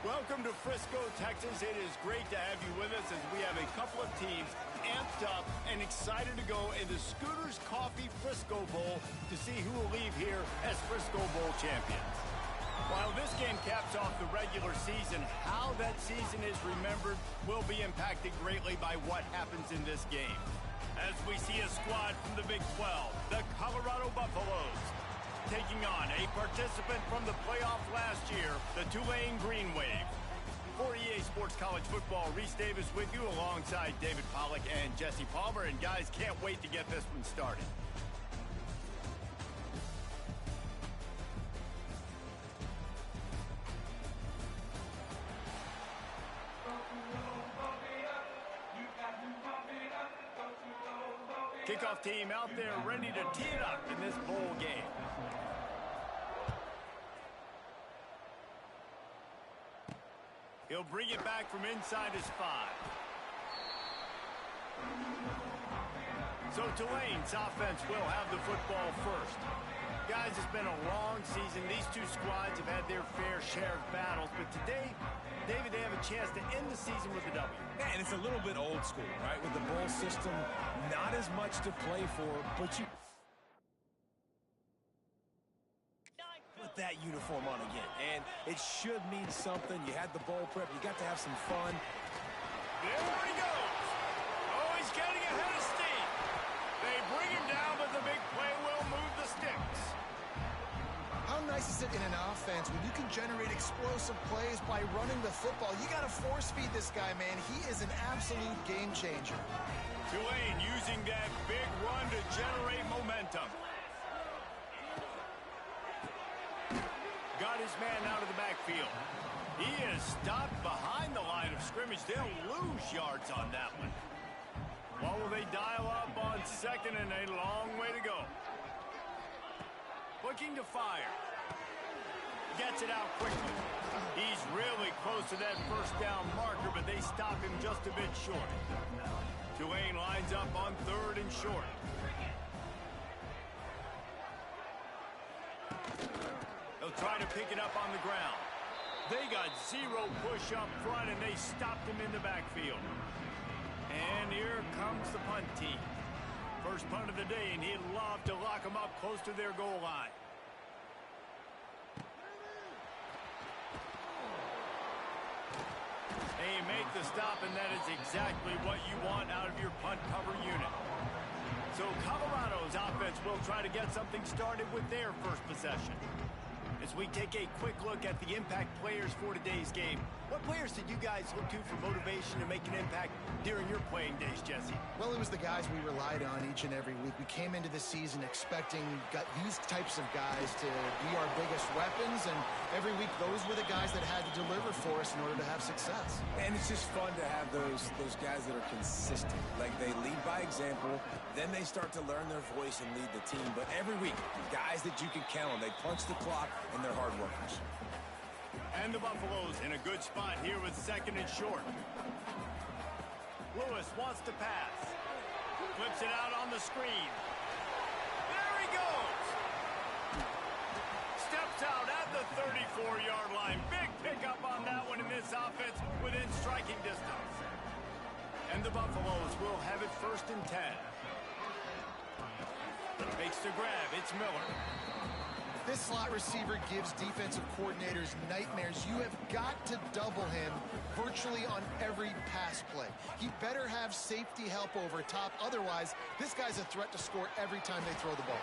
Welcome to Frisco, Texas. It is great to have you with us as we have a couple of teams amped up and excited to go in the Scooters Coffee Frisco Bowl to see who will leave here as Frisco Bowl champions. While this game caps off the regular season, how that season is remembered will be impacted greatly by what happens in this game. As we see a squad from the Big 12, the Colorado Buffaloes, taking on a participant from the playoff last year, the Tulane Green Wave. For EA Sports College Football, Reese Davis with you alongside David Pollack and Jesse Palmer. And guys, can't wait to get this one started. Kickoff team out there ready to tee it up in this bowl game. He'll bring it back from inside his 5. So Tulane's offense will have the football first. Guys, it's been a long season. These two squads have had their fair share of battles, but today, David, they have a chance to end the season with a W. Yeah, and it's a little bit old school, right? With the bowl system, not as much to play for, but you put that uniform on again, and it should mean something. You had the bowl prep. You got to have some fun. There he goes. Oh, he's getting ahead of steam. They bring him down, but the big play will move the sticks. How nice is it in an offense when you can generate explosive plays by running the football? You got to force feed this guy, man. He is an absolute game changer. Tulane using that big run to generate momentum. Got his man out of the backfield. He is stopped behind the line of scrimmage. They'll lose yards on that one. What will they dial up on second and a long way to go? Looking to fire. Gets it out quickly. He's really close to that first down marker, but they stop him just a bit short. Tulane lines up on 3rd and short. They'll try to pick it up on the ground. They got 0 push up front, and they stopped him in the backfield. And here comes the punt team. First punt of the day, and he'd love to lock them up close to their goal line. They make the stop, and that is exactly what you want out of your punt cover unit. So Colorado's offense will try to get something started with their first possession. As we take a quick look at the impact players for today's game, what players did you guys look to for motivation to make an impact during your playing days, Jesse? Well, it was the guys we relied on each and every week. We came into the season expecting these types of guys to be our biggest weapons, and every week those were the guys that had to deliver for us in order to have success. And it's just fun to have those guys that are consistent. Like, they lead by example, then they start to learn their voice and lead the team. But every week, guys that you can count on, they punch the clock, and they're hard workers. And the Buffaloes in a good spot here with 2nd and short. Lewis wants to pass. Flips it out on the screen. There he goes. Steps out at the 34-yard line. Big pickup on that one in this offense within striking distance. And the Buffaloes will have it 1st and 10. Makes the grab. It's Miller. This slot receiver gives defensive coordinators nightmares. You have got to double him virtually on every pass play. He better have safety help over top. Otherwise, this guy's a threat to score every time they throw the ball.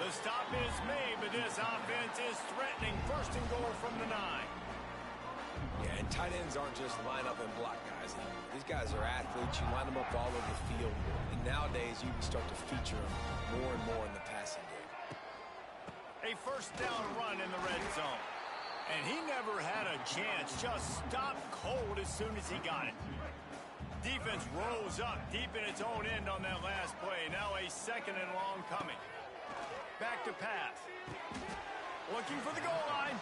The stop is made, but this offense is threatening. 1st and goal from the 9. Yeah, and tight ends aren't just line up and block guys. These guys are athletes. You line them up all over the field. And nowadays, you can start to feature them more and more in the passing game. A 1st down run in the red zone. And he never had a chance. Just stopped cold as soon as he got it. Defense rose up deep in its own end on that last play. Now a 2nd and long coming. Back to pass. Looking for the goal line.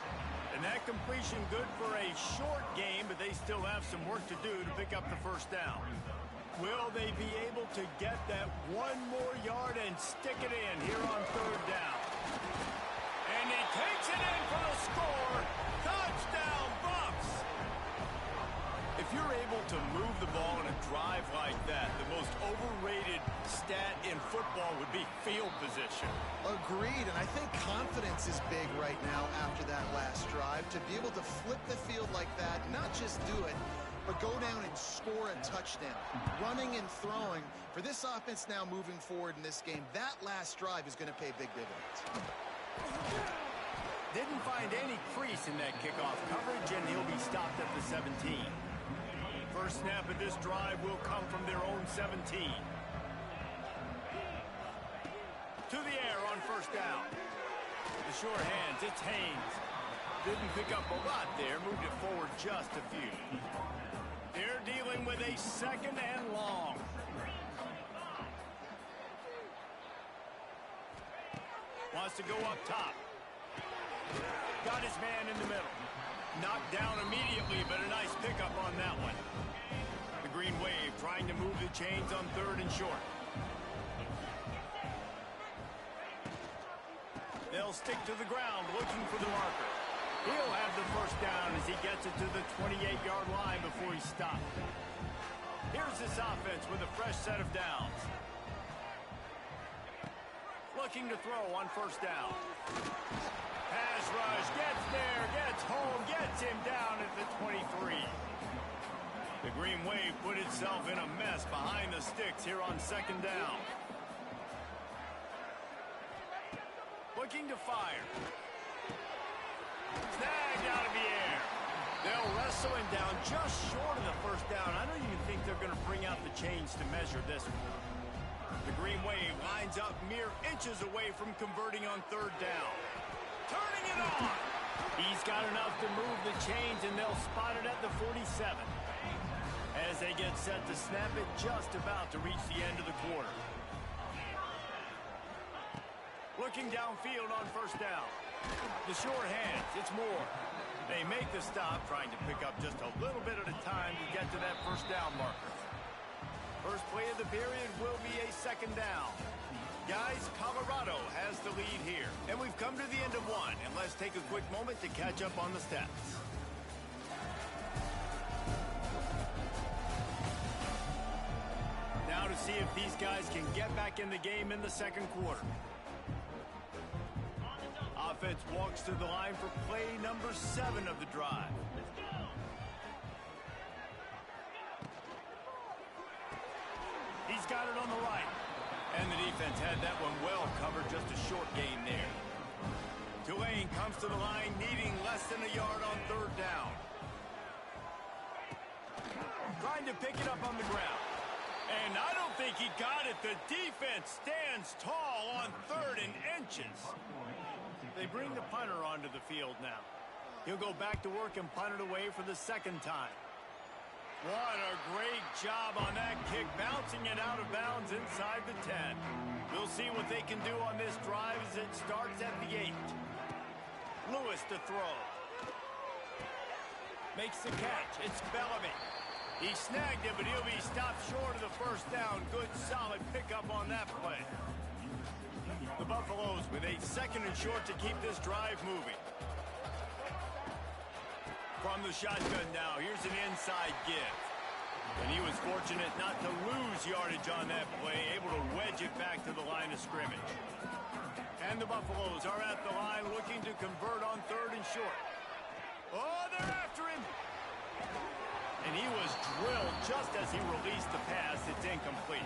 And that completion good for a short game, but they still have some work to do to pick up the 1st down. Will they be able to get that 1 more yard and stick it in here on 3rd down? And he takes it in for the score. Touchdown, Buffs! to move the ball in a drive like that. The most overrated stat in football would be field position. Agreed, and I think confidence is big right now after that last drive. To be able to flip the field like that, not just do it, but go down and score a touchdown. Running and throwing. For this offense now moving forward in this game, that last drive is going to pay big dividends. Didn't find any crease in that kickoff coverage, and he'll be stopped at the 17. First snap of this drive will come from their own 17. To the air on first down. The sure hands, it's Haynes. Didn't pick up a lot there, moved it forward just a few. They're dealing with a second and long. Wants to go up top. Got his man in the middle. Knocked down immediately, but a nice pickup on that one. The Green Wave trying to move the chains on third and short. They'll stick to the ground looking for the marker. He'll have the first down as he gets it to the 28-yard line before he's stopped. Here's this offense with a fresh set of downs. Looking to throw on first down. Pass rush, gets there, gets home, gets him down at the 23. The Green Wave put itself in a mess behind the sticks here on second down. Looking to fire. Snagged out of the air. They'll wrestle him down just short of the first down. I don't even think they're going to bring out the chains to measure this one. The Green Wave lines up mere inches away from converting on third down. Turning it on. He's got enough to move the chains, and they'll spot it at the 47. As they get set to snap it, just about to reach the end of the quarter. Looking downfield on first down. The short hands, it's Moore. They make the stop, trying to pick up just a little bit at a time to get to that first down marker. First play of the period will be a second down. Guys, Colorado has the lead here. And we've come to the end of one, and let's take a quick moment to catch up on the stats. Now to see if these guys can get back in the game in the second quarter. Offense walks to the line for play number 7 of the drive. He's got it on the right. And the defense had that one well covered, just a short gain there. Tulane comes to the line needing less than a yard on third down. Trying to pick it up on the ground. And I don't think he got it. The defense stands tall on third and inches. They bring the punter onto the field now. He'll go back to work and punt it away for the second time. What a great job on that kick, bouncing it out of bounds inside the 10. We'll see what they can do on this drive as it starts at the 8. Lewis to throw. Makes the catch. It's Bellamy. He snagged it, but he'll be stopped short of the first down. Good, solid pickup on that play. The Buffaloes with a second and short to keep this drive moving. From the shotgun now, here's an inside give. And he was fortunate not to lose yardage on that play, able to wedge it back to the line of scrimmage. And the Buffaloes are at the line looking to convert on third and short. Oh, they're after him. And he was drilled just as he released the pass. It's incomplete.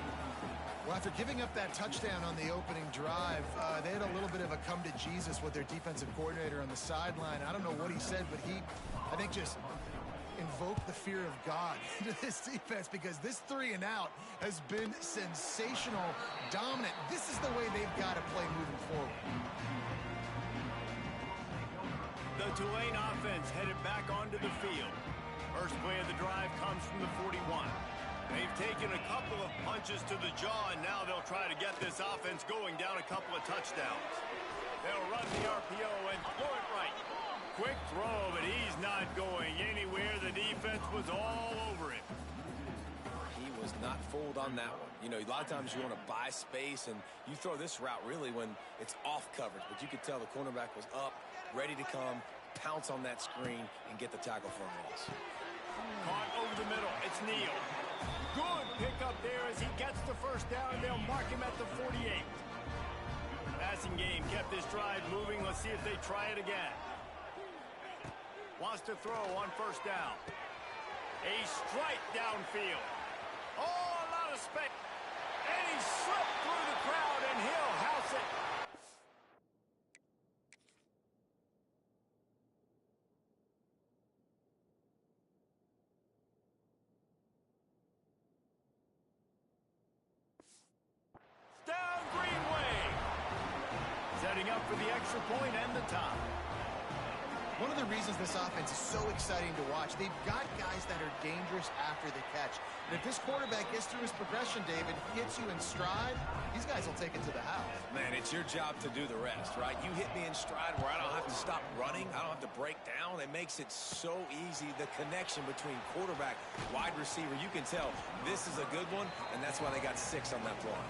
Well, after giving up that touchdown on the opening drive, they had a little bit of a come to Jesus with their defensive coordinator on the sideline. I don't know what he said, but he, I think, just invoked the fear of God into this defense, because this 3 and out has been sensational, dominant. This is the way they've got to play moving forward. The Tulane offense headed back onto the field. First play of the drive comes from the 41. They've taken a couple of punches to the jaw, and now they'll try to get this offense going down a couple of touchdowns. They'll run the RPO and throw it right. Quick throw, but he's not going anywhere. The defense was all over him. He was not fooled on that one. You know, a lot of times you want to buy space, and you throw this route really when it's off coverage. But you could tell the cornerback was up, ready to come, pounce on that screen, and get the tackle for a loss. Caught over the middle. It's Neal. Good pickup there as he gets the first down. They'll mark him at the 48. Passing game kept this drive moving. Let's see if they try it again. Wants to throw on first down. A strike downfield. Oh, a lot of space. And he slipped through the crowd, and he'll house it. Down Greenway. Setting up for the extra point and the top. One of the reasons this offense is so exciting to watch, they've got guys that are dangerous after the catch. And if this quarterback gets through his progression, David, hits you in stride, these guys will take it to the house. Man, it's your job to do the rest, right? You hit me in stride where I don't have to stop running. I don't have to break down. It makes it so easy. The connection between quarterback, wide receiver, you can tell this is a good one, and that's why they got 6 on that play.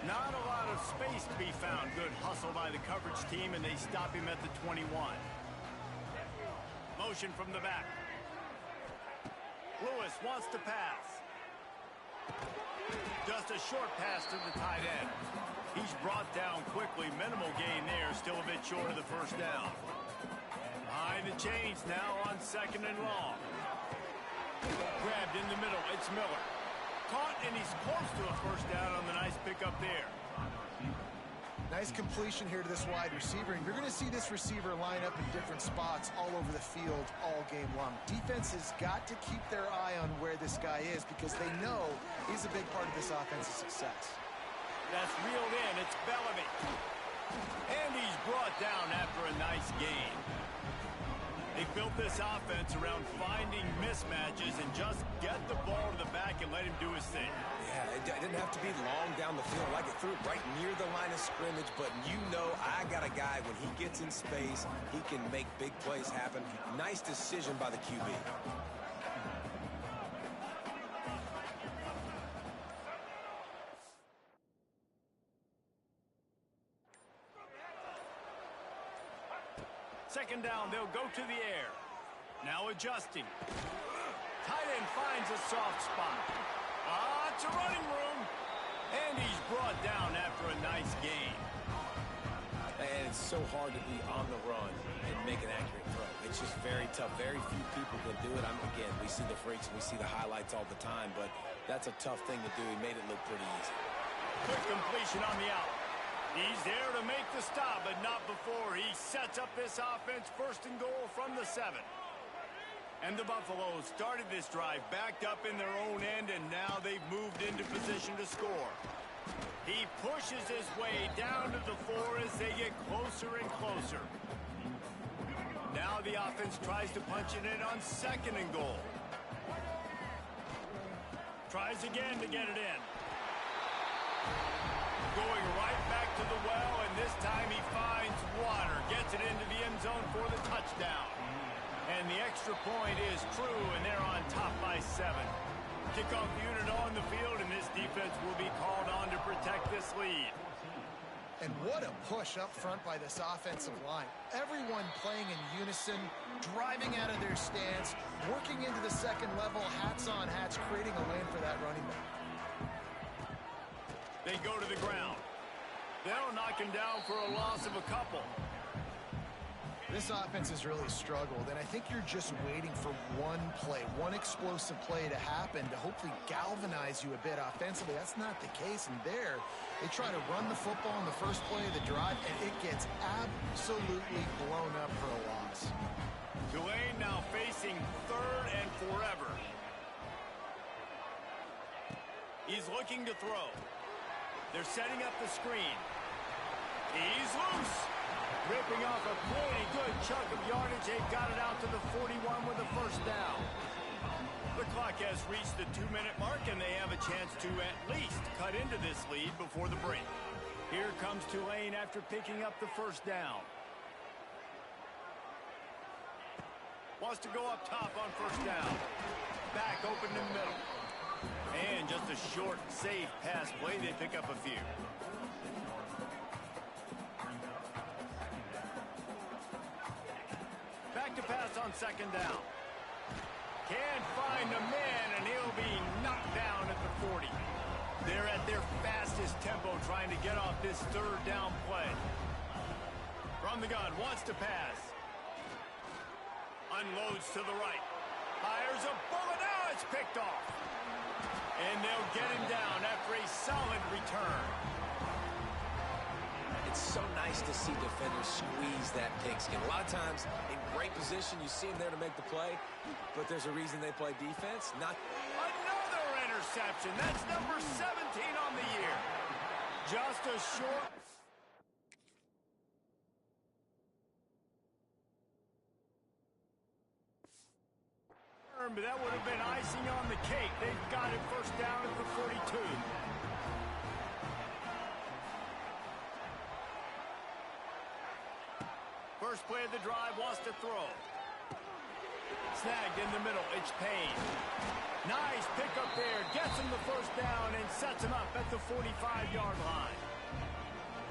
Not a lot of space to be found. Good hustle by the coverage team, and they stop him at the 21. Motion from the back. Lewis wants to pass. Just a short pass to the tight end. He's brought down quickly. Minimal gain there. Still a bit short of the first down. Behind the chains now on 2nd and long. Grabbed in the middle. It's Miller. Caught, and he's close to a first down on the nice pickup there. Nice completion here to this wide receiver, and you're going to see this receiver line up in different spots all over the field all game long. Defense has got to keep their eye on where this guy is because they know he's a big part of this offense's success. That's reeled in. It's Bellamy. And he's brought down after a nice gain. They built this offense around finding mismatches and just get the ball to the back and let him do his thing. Yeah, it didn't have to be long down the field. Like it threw it right near the line of scrimmage, but you know I got a guy, when he gets in space, he can make big plays happen. Nice decision by the QB. Second down, they'll go to the air. Now adjusting. Tight end finds a soft spot. It's a running room. And he's brought down after a nice gain. And it's so hard to be on the run and make an accurate throw. It's just very tough. Very few people can do it. Again, we see the freaks, we see the highlights all the time, but that's a tough thing to do. He made it look pretty easy. Quick completion on the out. He's there to make the stop, but not before he sets up this offense. 1st and goal from the 7. And the Buffaloes started this drive backed up in their own end, and now they've moved into position to score. He pushes his way down to the 4 as they get closer and closer. Now the offense tries to punch it in on 2nd and goal. Tries again to get it in. Going right back to the well, and this time he finds water. Gets it into the end zone for the touchdown. And the extra point is true, and they're on top by 7. Kickoff unit on the field, and this defense will be called on to protect this lead. And what a push up front by this offensive line. Everyone playing in unison, driving out of their stance, working into the 2nd level, hats on hats, creating a lane for that running back. They go to the ground. They'll knock him down for a loss of a couple. This offense has really struggled, and I think you're just waiting for one play, one explosive play to happen to hopefully galvanize you a bit offensively. That's not the case, and there, they try to run the football in the first play of the drive, and it gets absolutely blown up for a loss. Tulane now facing 3rd and forever. He's looking to throw. They're setting up the screen. He's loose. Ripping off a pretty good chunk of yardage. They've got it out to the 41 with a first down. The clock has reached the 2-minute mark, and they have a chance to at least cut into this lead before the break. Here comes Tulane after picking up the first down. Wants to go up top on first down. Back open in the middle. And just a short, safe pass play. They pick up a few. Back to pass on 2nd down. Can't find the man, and he'll be knocked down at the 40. They're at their fastest tempo trying to get off this third down play. From the gun, wants to pass. Unloads to the right. Fires a bullet. Now it's picked off. And they'll get him down after a solid return. It's so nice to see defenders squeeze that pigskin. A lot of times, in great position, you see them there to make the play, but there's a reason they play defense. Another interception. That's number 17 on the year. Just a short... But that would have been icing on the cake. They've got it first down at the 42. First play of the drive, wants to throw. Snagged in the middle, it's Payne. Nice pick up there, gets him the first down and sets him up at the 45-yard line.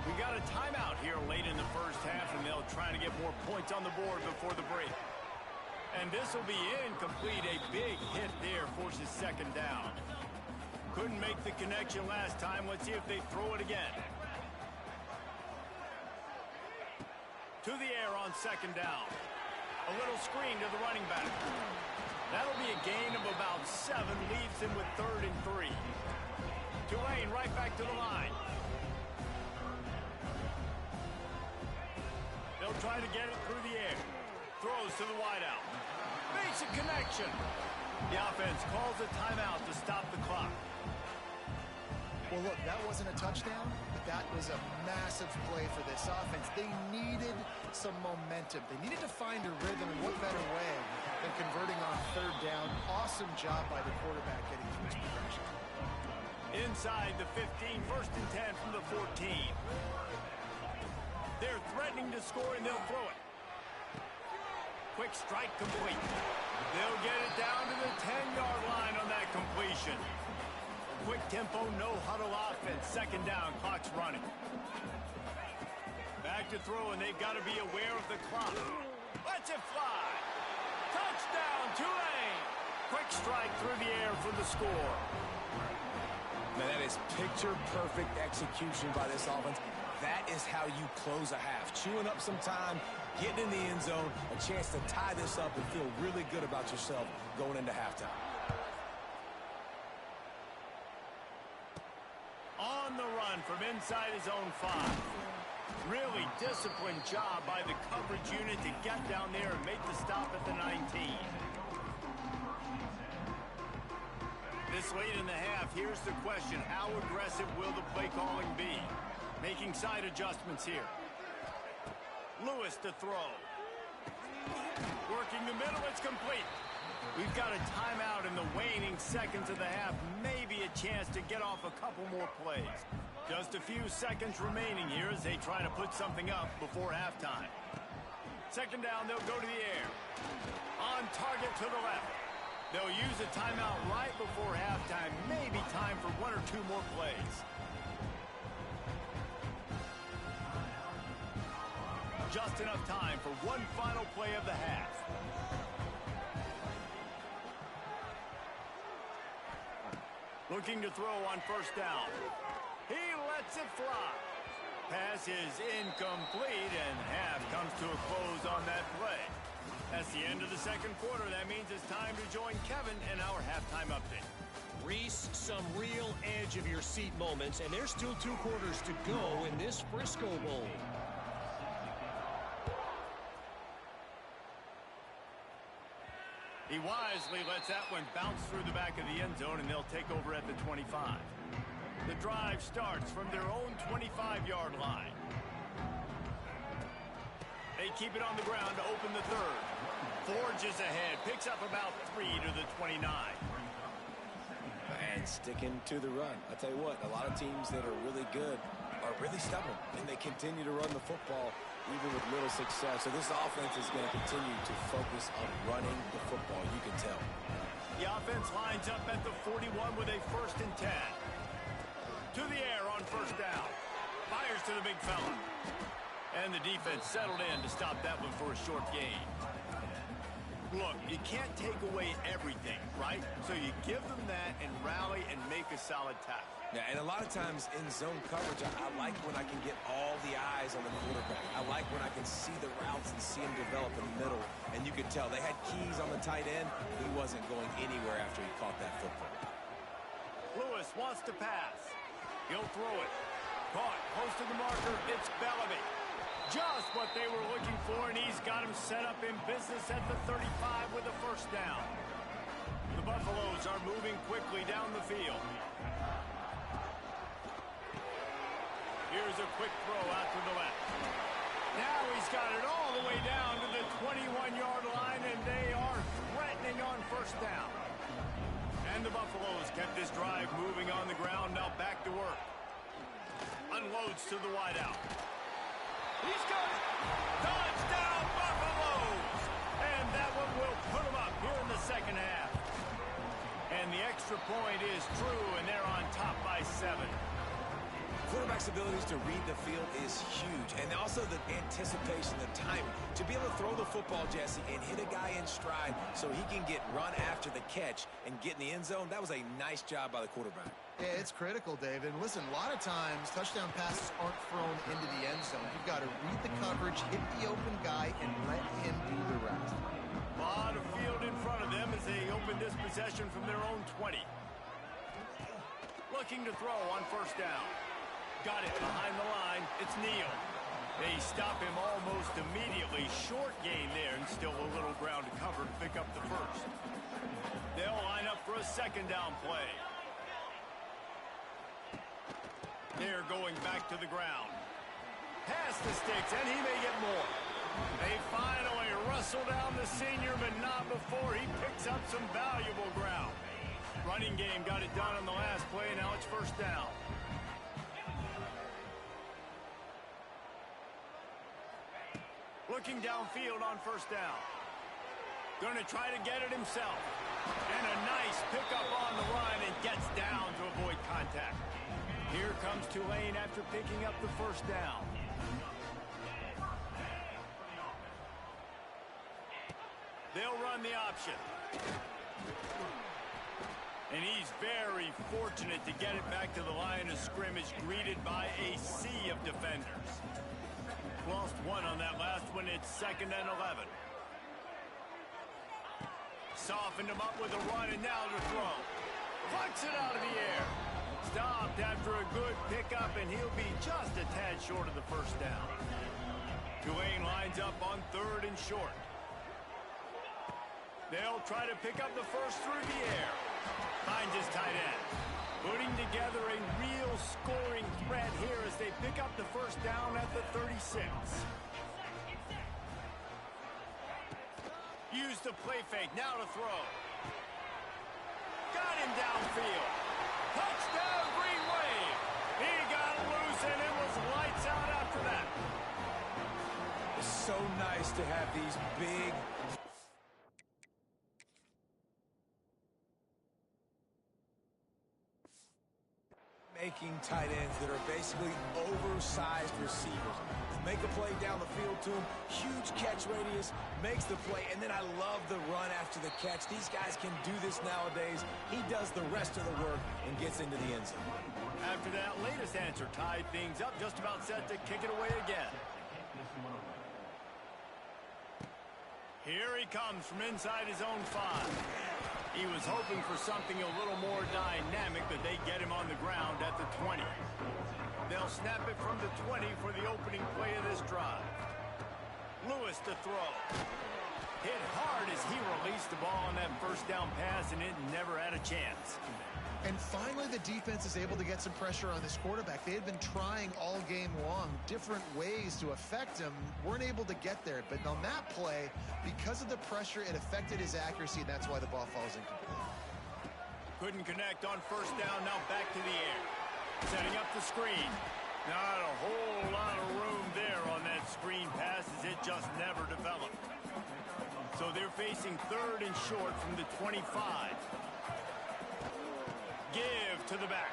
We got a timeout here late in the first half, and they'll try to get more points on the board before the break. And this will be incomplete. A big hit there forces second down. Couldn't make the connection last time. Let's see if they throw it again. To the air on second down. A little screen to the running back. That'll be a gain of about 7. Leaves him with 3rd and 3. Tulane right back to the line. They'll try to get it through the air. Throws to the wideout. Makes a connection. The offense calls a timeout to stop the clock. Well, look, that wasn't a touchdown, but that was a massive play for this offense. They needed some momentum. They needed to find a rhythm, and what better way than converting on third down. Awesome job by the quarterback getting through his progression. Inside the 15, 1st and 10 from the 14. They're threatening to score, and they'll throw it. Quick strike complete. They'll get it down to the 10-yard line on that completion. Quick tempo, no huddle offense. Second down, clock's running. Back to throw, and they've got to be aware of the clock. Lets it fly. Touchdown, Tulane. Quick strike through the air for the score. Man, that is picture-perfect execution by this offense. That is how you close a half. Chewing up some time, getting in the end zone, a chance to tie this up and feel really good about yourself going into halftime. On the run from inside his own 5. Really disciplined job by the coverage unit to get down there and make the stop at the 19. This late in the half, here's the question. How aggressive will the play calling be? Making side adjustments here. Lewis to throw. Working the middle, it's complete. We've got a timeout in the waning seconds of the half. Maybe a chance to get off a couple more plays. Just a few seconds remaining here as they try to put something up before halftime. Second down, they'll go to the air. On target to the left. They'll use a timeout right before halftime. Maybe time for 1 or 2 more plays. Just enough time for one final play of the half. Looking to throw on first down. He lets it fly. Pass is incomplete, and half comes to a close on that play. That's the end of the second quarter. That means it's time to join Kevin in our halftime update. Reese, some real edge of your seat moments, and there's still 2 quarters to go in this Frisco Bowl. He wisely lets that one bounce through the back of the end zone, and they'll take over at the 25. The drive starts from their own 25-yard line. They keep it on the ground to open the third. Forges ahead, picks up about 3 to the 29. And sticking to the run. I'll tell you what, a lot of teams that are really good are really stubborn, and they continue to run the football even with little success. So this offense is going to continue to focus on running the football, you can tell. The offense lines up at the 41 with a 1st and 10. To the air on first down. Fires to the big fella. And the defense settled in to stop that one for a short gain. Look, you can't take away everything, right? So you give them that and rally and make a solid tackle. Yeah, and a lot of times in zone coverage, I like when I can get all the eyes on the quarterback. I like when I can see the routes and see him develop in the middle. And you could tell they had keys on the tight end. He wasn't going anywhere after he caught that football. Lewis wants to pass. He'll throw it. Caught, close to the marker. It's Bellamy. Just what they were looking for, and he's got him set up in business at the 35 with a first down. The Buffaloes are moving quickly down the field. Here's a quick throw out to the left. Now he's got it all the way down to the 21-yard line, and they are threatening on first down. And the Buffaloes kept this drive moving on the ground. Now back to work. Unloads to the wideout. He's got it. Touchdown, Buffaloes! And that one will put them up here in the second half. And the extra point is true, and they're on top by 7. Quarterback's abilities to read the field is huge, and also the anticipation, the timing. To be able to throw the football, Jesse, and hit a guy in stride so he can get run after the catch and get in the end zone, that was a nice job by the quarterback. Yeah, it's critical, David. And listen, a lot of times touchdown passes aren't thrown into the end zone. You've got to read the coverage, hit the open guy, and let him do the rest. A lot of field in front of them as they open this possession from their own 20. Looking to throw on first down. Got it behind the line. It's Neal. They stop him almost immediately. Short gain there, and still a little ground to cover to pick up the first. They'll line up for a second down play. They're going back to the ground. Past the sticks, and he may get more. They finally wrestle down the senior, but not before he picks up some valuable ground. Running game got it done on the last play, now it's first down. Looking downfield on first down. Going to try to get it himself. And a nice pickup on the run and gets down to avoid contact. Here comes Tulane after picking up the first down. They'll run the option. And he's very fortunate to get it back to the line of scrimmage, greeted by a sea of defenders. Lost one on that last one. It's 2nd and 11. Softened him up with a run, and now to throw. Plucks it out of the air. Stopped after a good pickup, and he'll be just a tad short of the first down. Tulane lines up on 3rd and short. They'll try to pick up the first through the air. Finds his tight end. Putting together a real scoring threat here as they pick up the first down at the 36. Use the play fake, now to throw. Got him downfield. Touchdown, Green Wave. He got loose, and it was lights out after that. It's so nice to have these big... making tight ends that are basically oversized receivers. Make a play down the field to him, huge catch radius, makes the play, and then I love the run after the catch. These guys can do this nowadays. He does the rest of the work and gets into the end zone. After that latest answer tied things up, just about set to kick it away again. Here he comes from inside his own 5. He was hoping for something a little more dynamic, but they get him on the ground at the 20. They'll snap it from the 20 for the opening play of this drive. Lewis to throw. Hit hard as he released the ball on that first down pass, and it never had a chance. And finally, the defense is able to get some pressure on this quarterback. They had been trying all game long different ways to affect him. Weren't able to get there. But on that play, because of the pressure, it affected his accuracy, and that's why the ball falls incomplete. Couldn't connect on first down. Now back to the air. Setting up the screen. Not a whole lot of room there on that screen pass, as it just never developed. So they're facing 3rd and short from the 25. Give to the back.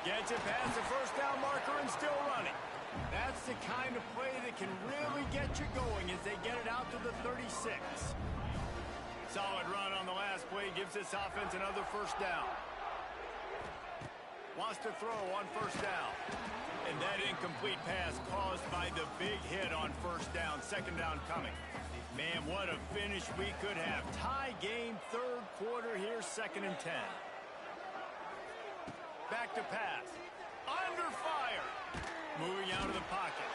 Gets it past the first down marker and still running. That's the kind of play that can really get you going as they get it out to the 36. gives this offense another first down. Wants to throw on first down. And that incomplete pass caused by the big hit on first down. Second down coming. Man, what a finish we could have. Tie game, third quarter here, 2nd and 10. Back to pass. Under fire. Moving out of the pocket.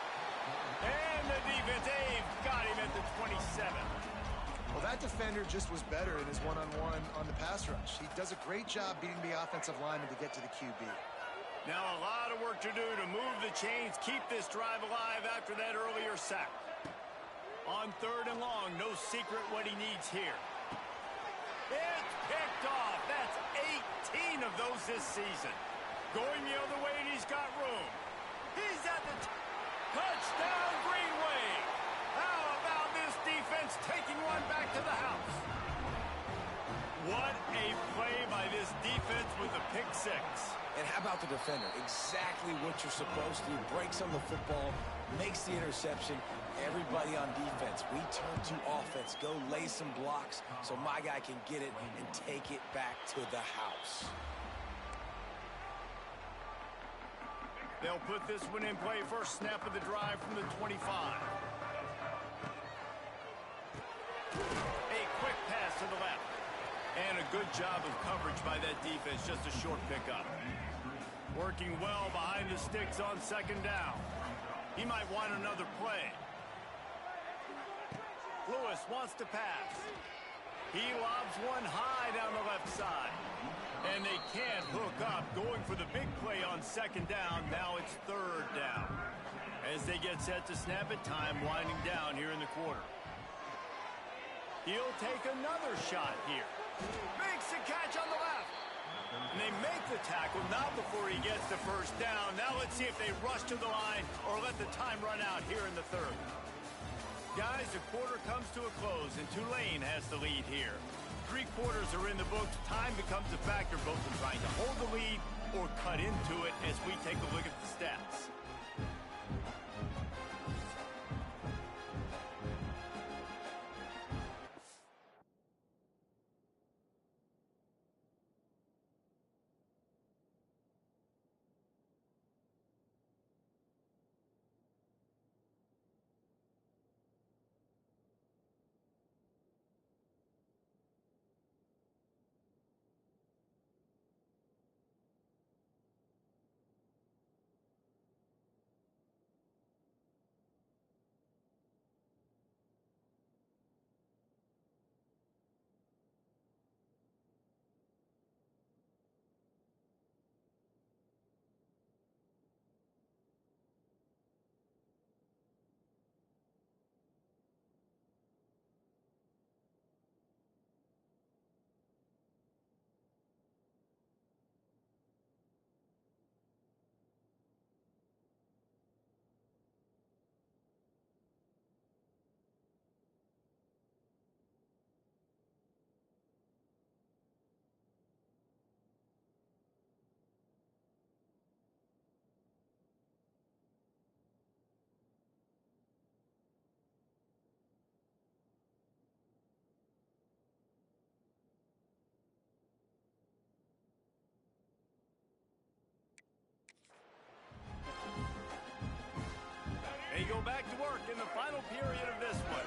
And the defense, they've got him at the 27. Well, that defender just was better in his one-on-one on the pass rush. He does a great job beating the offensive lineman to get to the QB. Now a lot of work to do to move the chains, keep this drive alive after that earlier sack. On 3rd and long, no secret what he needs here. It's picked off. That's 18 of those this season. Going the other way, and he's got room. He's at the touchdown, Green Wave. How about this defense taking one back to the house? What a play by this defense with a pick 6. And how about the defender? Exactly what you're supposed to do. Breaks on the football, makes the interception. Everybody on defense, we turn to offense. Go lay some blocks so my guy can get it and take it back to the house. They'll put this one in play. First snap of the drive from the 25. A quick pass to the left. And a good job of coverage by that defense. Just a short pickup. Working well behind the sticks on 2nd down. He might want another play. Lewis wants to pass. He lobs one high down the left side. And they can't hook up. Going for the big play on 2nd down. Now it's 3rd down. As they get set to snap it, time winding down here in the quarter. He'll take another shot here. Makes the catch on the left. And they make the tackle, not before he gets the first down. Now let's see if they rush to the line or let the time run out here in the 3rd. Guys, the quarter comes to a close, and Tulane has the lead here. 3 quarters are in the books. Time becomes a factor, both in trying to hold the lead or cut into it as we take a look at the stats. They go back to work in the final period of this one.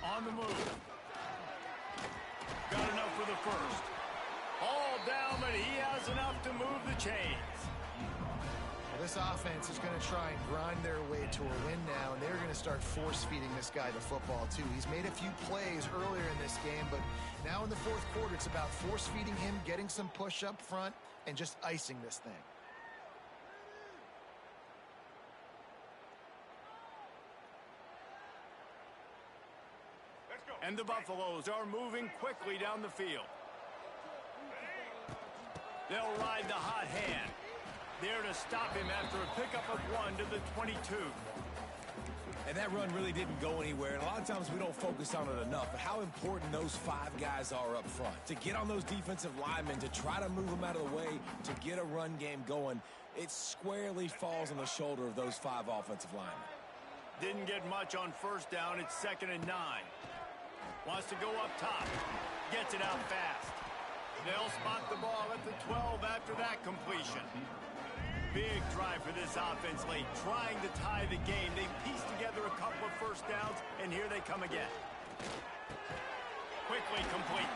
On the move. Got enough for the first. All down, but he has enough to move the chains. Well, this offense is going to try and grind their way to a win now, and they're going to start force-feeding this guy the football, too. He's made a few plays earlier in this game, but now in the 4th quarter, it's about force-feeding him, getting some push up front, and just icing this thing. And the Buffaloes are moving quickly down the field. They'll ride the hot hand. There to stop him after a pickup of 1 to the 22. And that run really didn't go anywhere. And a lot of times we don't focus on it enough. But how important those 5 guys are up front. To get on those defensive linemen, to try to move them out of the way, to get a run game going, it squarely falls on the shoulder of those 5 offensive linemen. Didn't get much on first down. It's 2nd and 9. Wants to go up top. Gets it out fast. They'll spot the ball at the 12 after that completion. Big drive for this offense late, trying to tie the game. They pieced together a couple of first downs, and here they come again. Quickly complete.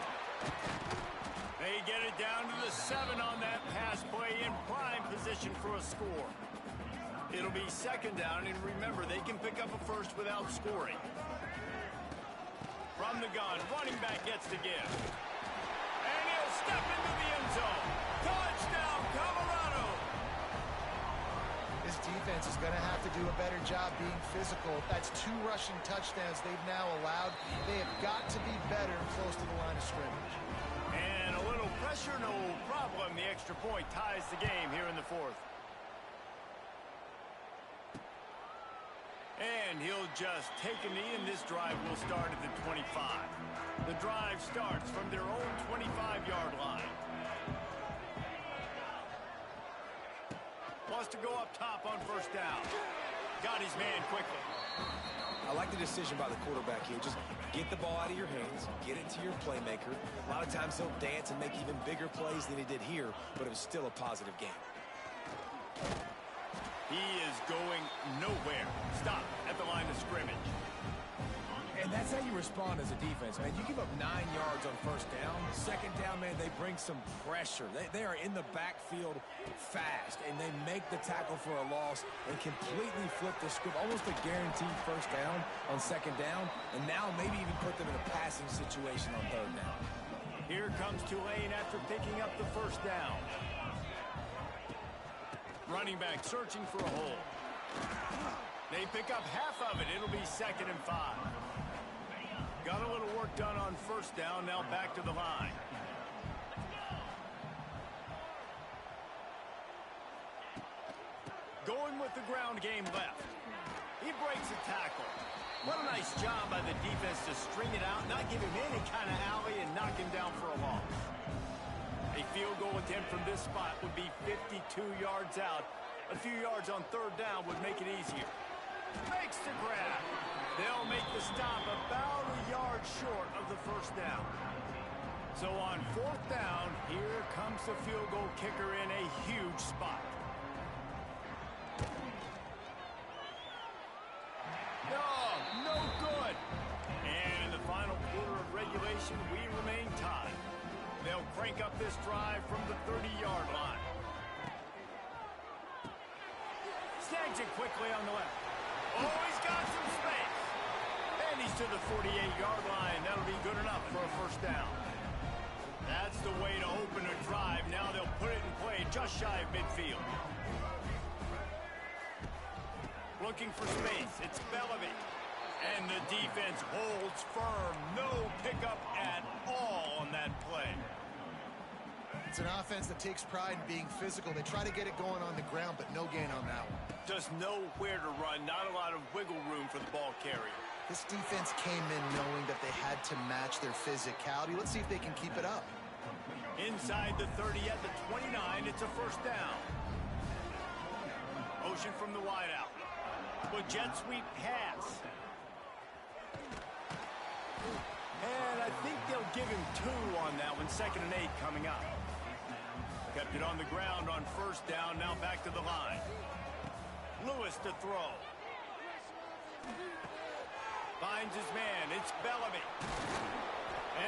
They get it down to the 7 on that pass play, in prime position for a score. It'll be second down, and remember, they can pick up a first without scoring. From the gun, running back gets to give. And he'll step into the end zone. Touchdown, Colorado! This defense is going to have to do a better job being physical. That's 2 rushing touchdowns they've now allowed. They have got to be better close to the line of scrimmage. And a little pressure, no problem. The extra point ties the game here in the 4th. And he'll just take a knee, and this drive will start at the 25. The drive starts from their own 25-yard line. Wants to go up top on first down. Got his man quickly. I like the decision by the quarterback here. Just get the ball out of your hands, get it to your playmaker. A lot of times he'll dance and make even bigger plays than he did here, but it was still a positive game. He is going nowhere. Stop at the line of scrimmage. And that's how you respond as a defense, man. You give up 9 yards on first down. Second down, man, they bring some pressure. They are in the backfield fast, and they make the tackle for a loss and completely flip the script. Almost a guaranteed first down on second down, and now maybe even put them in a passing situation on third down. Here comes Tulane after picking up the first down. Running back searching for a hole. They pick up half of it. It'll be 2nd and 5. Got a little work done on first down. Now back to the line. Going with the ground game left. He breaks a tackle. What a nice job by the defense to string it out, not give him any kind of alley, and knock him down for a loss. A field goal attempt from this spot would be 52 yards out. A few yards on third down would make it easier. Makes the grab. They'll make the stop about a yard short of the first down. So on 4th down, here comes the field goal kicker in a huge spot. No good. And in the final quarter of regulation, we remain tied. They'll crank up this drive from the 30-yard line. Snags it quickly on the left. Oh, he's got some space. And he's to the 48-yard line. That'll be good enough for a first down. That's the way to open a drive. Now they'll put it in play just shy of midfield. Looking for space. It's Bellamy. And the defense holds firm. No pickup at all on that play. It's an offense that takes pride in being physical. They try to get it going on the ground, but no gain on that one. Just nowhere to run. Not a lot of wiggle room for the ball carrier. This defense came in knowing that they had to match their physicality. Let's see if they can keep it up. Inside the 30 at the 29, it's a first down. Motion from the wideout. With jet sweep pass. And I think they'll give him 2 on that one. 2nd and 8 coming up. Kept it on the ground on first down. Now back to the line. Lewis to throw. Finds his man. It's Bellamy.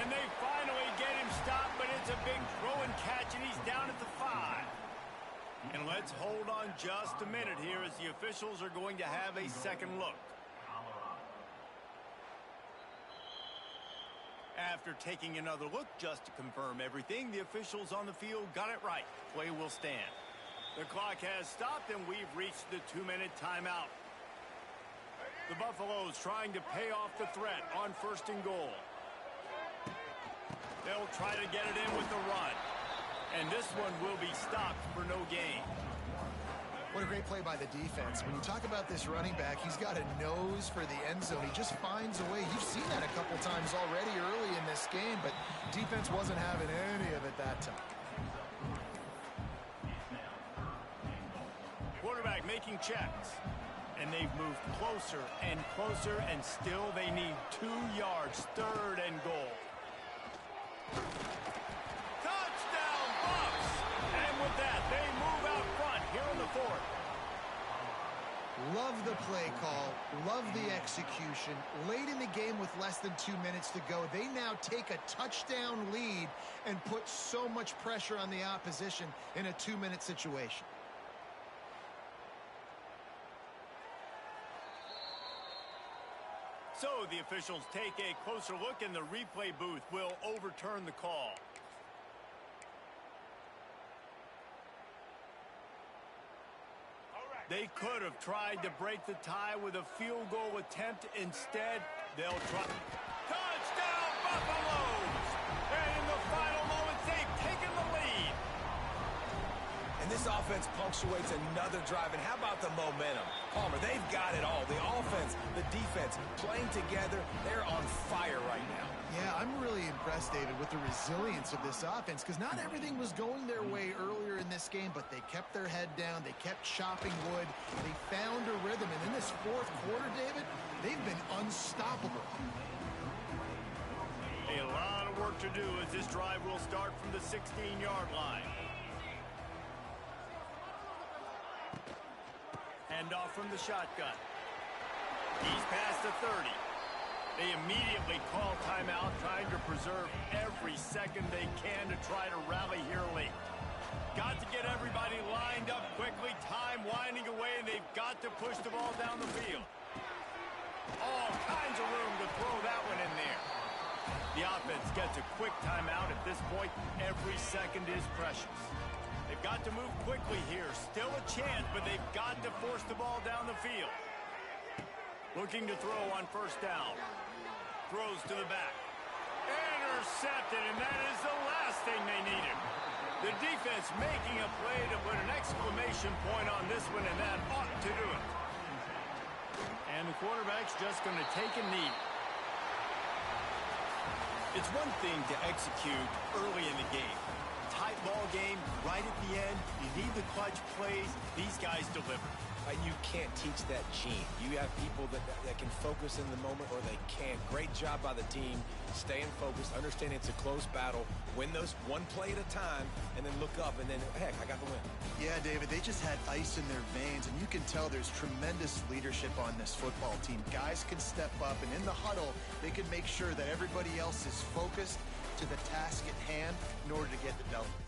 And they finally get him stopped, but it's a big throw and catch, and he's down at the 5. And let's hold on just a minute here as the officials are going to have a second look. After taking another look just to confirm everything, the officials on the field got it right. Play will stand. The clock has stopped, and we've reached the 2-minute timeout. The Buffaloes trying to pay off the threat on 1st and goal. They'll try to get it in with the run. And this one will be stopped for no gain. What a great play by the defense. When you talk about this running back, he's got a nose for the end zone. He just finds a way. You've seen that a couple times already early in this game, but defense wasn't having any of it that time. Quarterback making checks. And they've moved closer and closer, and still they need 2 yards It's 3rd and goal. Touchdown, Bucks! And with that, they move out front here in the 4th. Love the play call, love the execution. Late in the game with less than 2 minutes to go, they now take a touchdown lead and put so much pressure on the opposition in a 2-minute situation. So the officials take a closer look, and the replay booth will overturn the call. They could have tried to break the tie with a field goal attempt. Instead, they'll try. Touchdown, Buffaloes! And in the final moments, they've taken the lead. And this offense punctuates another drive. And how about the momentum? Palmer, they've got it all. The offense, the defense, playing together. They're on fire right now. Yeah, I'm really impressed, David, with the resilience of this offense, because not everything was going their way earlier in this game, but they kept their head down. They kept chopping wood. They found a rhythm. And in this 4th quarter, David, they've been unstoppable. A lot of work to do as this drive will start from the 16-yard line. Handoff from the shotgun. He's past the 30. They immediately call timeout, trying to preserve every second they can to try to rally here late. Got to get everybody lined up quickly, time winding away, and they've got to push the ball down the field. All kinds of room to throw that one in there. The offense gets a quick timeout. At this point, every second is precious. They've got to move quickly here. Still a chance, but they've got to force the ball down the field. Looking to throw on 1st down. Throws to the back. Intercepted, and that is the last thing they needed. The defense making a play to put an exclamation point on this one, and that ought to do it. And the quarterback's just going to take a knee. It's one thing to execute early in the game. Tight ball game, right at the end. You need the clutch plays. These guys deliver. You can't teach that gene. You have people that can focus in the moment, or they can't. Great job by the team, staying focused, understanding it's a close battle, win those one play at a time, and then look up, and then, heck, I got the win. Yeah, David, they just had ice in their veins, and you can tell there's tremendous leadership on this football team. Guys can step up, and in the huddle, they can make sure that everybody else is focused to the task at hand in order to get the W.